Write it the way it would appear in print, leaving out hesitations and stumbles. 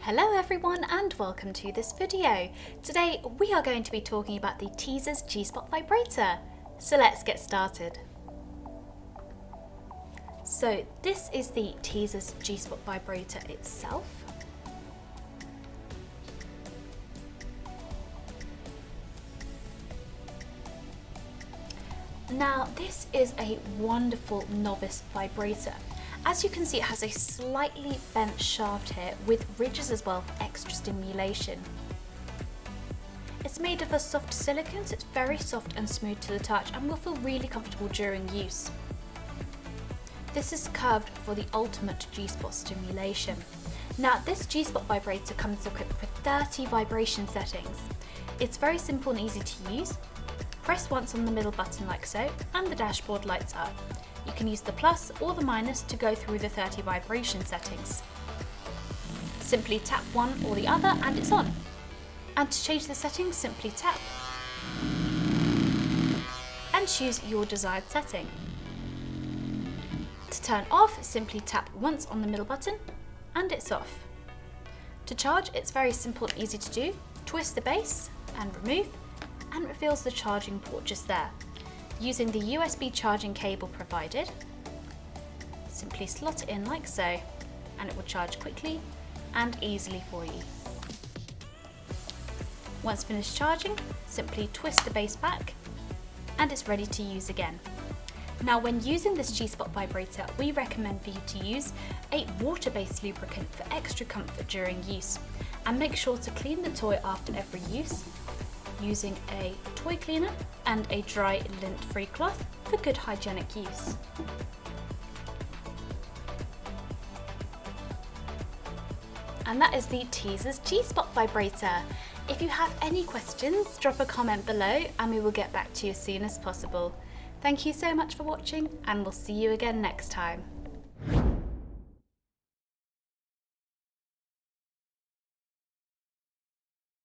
Hello everyone and welcome to this video. Today we are going to be talking about the Teazers G-Spot Vibrator. So let's get started. So this is the Teazers G-Spot Vibrator itself. Now this is a wonderful novice vibrator. As you can see, it has a slightly bent shaft here with ridges as well for extra stimulation. It's made of a soft silicone, so it's very soft and smooth to the touch and will feel really comfortable during use. This is curved for the ultimate G-spot stimulation. Now this G-spot vibrator comes equipped with 30 vibration settings. It's very simple and easy to use. Press once on the middle button like so and the dashboard lights up. You can use the plus or the minus to go through the 30 vibration settings. Simply tap one or the other and it's on. And to change the settings, simply tap and choose your desired setting. To turn off, simply tap once on the middle button and it's off. To charge, it's very simple and easy to do. Twist the base and remove, and it reveals the charging port just there. Using the USB charging cable provided, simply slot it in like so, and it will charge quickly and easily for you. Once finished charging, simply twist the base back and it's ready to use again. Now when using this G-Spot vibrator, we recommend for you to use a water-based lubricant for extra comfort during use, and make sure to clean the toy after every use using a toy cleaner and a dry lint-free cloth for good hygienic use. And that is the Teazers G-Spot Vibrator. If you have any questions, drop a comment below and we will get back to you as soon as possible. Thank you so much for watching and we'll see you again next time.